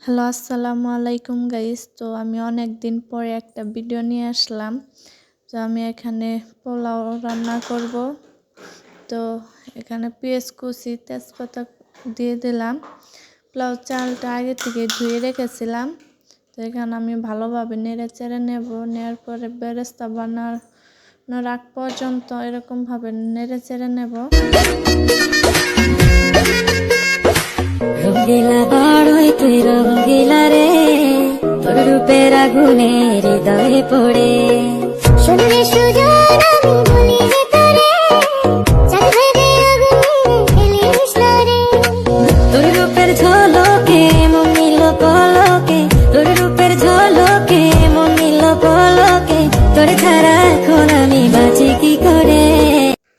Hello, আসসালামু আলাইকুম guys. তো আমি অনেক দিন পরে একটা ভিডিও নিয়ে আসলাম। তো আমি এখানে পোলাও রান্না করব। তো এখানে পেঁয়াজ কুচি, তেজপাতা দিয়ে দিলাম। পোলাও চালটা আগে থেকে ধুয়ে রেখেছিলাম। তো এখানে আমি ভালোভাবে নেড়ে চেড়ে নেব। নেওয়ার পরে বেরেস্তা বানানোর আগ পর্যন্ত এরকমভাবে নেড়ে চেড়ে নেব। রঙ্গিলা বড়ই তুই রঙ্গিলা রে, তোর রূপের আগুনে হৃদয়ে পড়ে শুনলে সুজন আমি বলি যে তোরে চাঁদ ভেদে আগুনে ফেলিস রে। তোর রূপের ঝলকে মন নিল পলকে, তোর রূপের ঝলকে মন নিল পলকে, তোর ছাড়া এখন আমি বাঁচি কি করে।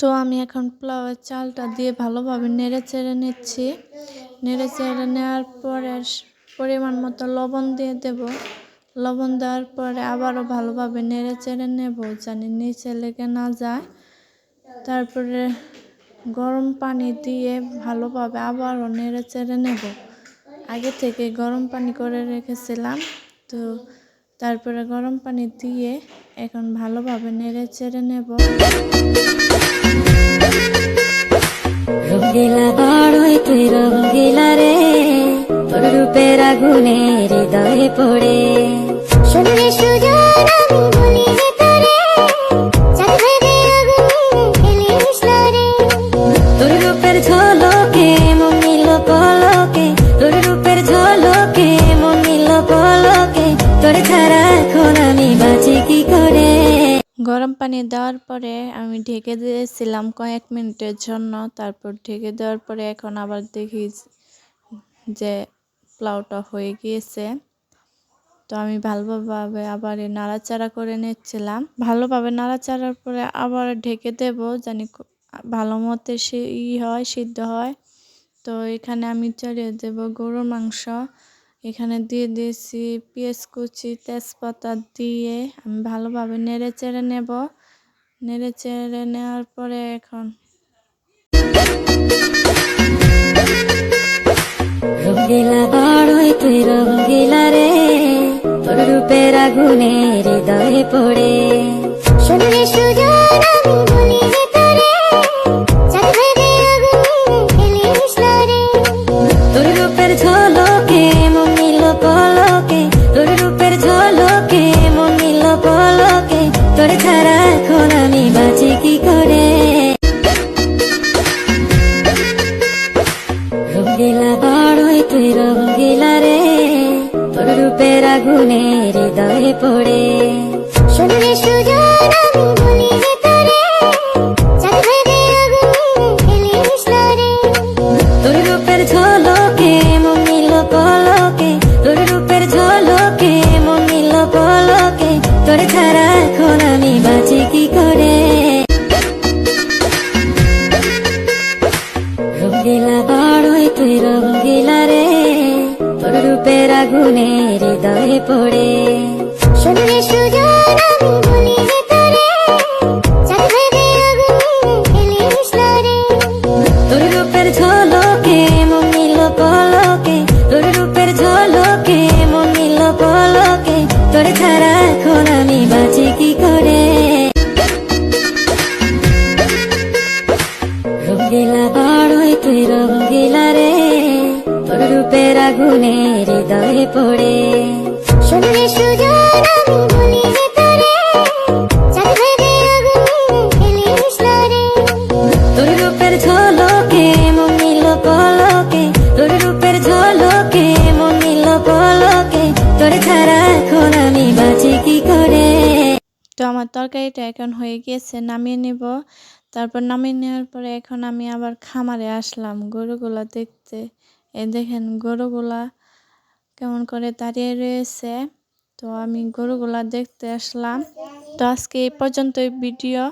তো আমি এখন পোলাওয়ের চালটা দিয়ে ভালোভাবে নেড়ে চেড়ে নিচ্ছি। নেড়ে চেড়ে নেওয়ার পরে পরিমাণ মতো লবণ দিয়ে দেব। লবণ দেওয়ার পরে আবারও ভালোভাবে নেড়ে চেড়ে নেব, জানি নিচে লেগে না যায়। তারপরে গরম পানি দিয়ে ভালোভাবে আবারও নেড়ে চেড়ে নেব। আগে থেকে গরম পানি করে রেখেছিলাম। তো তারপরে গরম পানি দিয়ে এখন ভালোভাবে নেড়ে চেড়ে নেব। রঙ্গিলা বড়ই তুই রঙ্গিলা রে, তোর রূপের আগুনে হৃদয়ে পড়ে শুনলে সুজন আমি বলি যে তোরে চাঁদ ভেদে আগুনে ফেলিস রে। তোর রূপের ঝলকে মন নিল পলকে, তোর রূপের ঝলকে মন নিল পলকে, তোর ছাড়া এখন আমি বাঁচি কি করে। গরম পানি দেওয়ার পরে আমি ঢেকে দিয়েছিলাম কয়েক মিনিটের জন্য। তারপর ঢেকে দেওয়ার পরে এখন আবার দেখি যে পোলাওটা হয়ে গিয়েছে। তো আমি ভালোভাবে আবার নাড়াচাড়া করে নিচ্ছিলাম। ভালোভাবে নাড়াচাড়ার পরে আবার ঢেকে দেব, জানি ভালো মতো সিদ্ধ হয়। তো এখানে আমি চড়িয়ে দেব গরুর মাংস। এখানে দিয়ে দিয়েছি পেঁয়াজ কুচি, তেজপাতা দিয়ে আমি ভালোভাবে নেড়ে চেড়ে নেব। নেড়ে চেড়ে নেওয়ার পরে এখন রঙ্গিলা বড়ই তুই রঙ্গিলা রে, তোর রূপের আগুনে হৃদয়ে পড়ে শুনলে সুজন আমি বলি যে তোরে চাঁদ ভেদে আগুনে ফেলিস রে। তোর রূপের ঝলকে মন নিল পলকে, তোর রূপের ঝলকে মন নিল পলকে, তোর ছাড়া এখন আমি বাঁচি কি করে। রঙ্গিলা বড়ই তুই রঙ্গিলা রে, তোর রূপের আগুনে হৃদয়ে পড়ে শুনলে সুজন আমি বলি যে তোরে চাঁদ ভেদে আগুনে ফেলিস রে। তোর রূপের ঝলকে মন নিল পলকে, তোর রূপের ঝলকে মন নিল পলকে, তোর ছাড়া এখন আমি বাঁচি কি করে। রঙ্গিলা বড়ই তুই রঙ্গিলা রে, তোর রূপের আগুনে হৃদয়ে পড়ে শুনলে সুজন আমি বলি যে তোরে চাঁদ ভেদে আগুনে ফেলিস রে। তোর রূপের ঝলকে মন নিল পলকে, তোর রূপের ঝলকে মন নিল পলকে, তোর ছাড়া এখন আমি বাঁচি কি করে। রঙ্গিলা বড়ই তুই রঙ্গিলা রে, তোর রূপের আগুনে হৃদয়ে পড়ে শুনলে সুজন আমি বলি যে তোরে চাঁদ ভেদে আগুনে ফেলিস রে। তোর রূপের ঝলকে মন নিল পলকে, তোর রূপের ঝলকে মন নিল পলকে, তোর ছাড়া এখন আমি বাঁচি কি করে। তো আমার তরকারিটা এখন হয়ে গিয়েছে, নামিয়ে নেব। তারপর নামিয়ে নেওয়ার পরে এখন আমি আবার খামারে আসলাম গরুগুলা দেখতে। এই দেখেন গরুগুলা কেমন করে দাঁড়িয়ে রয়েছে। তো আমি গরুগুলা দেখতে আসলাম। তো আজকে এই পর্যন্তই ভিডিও।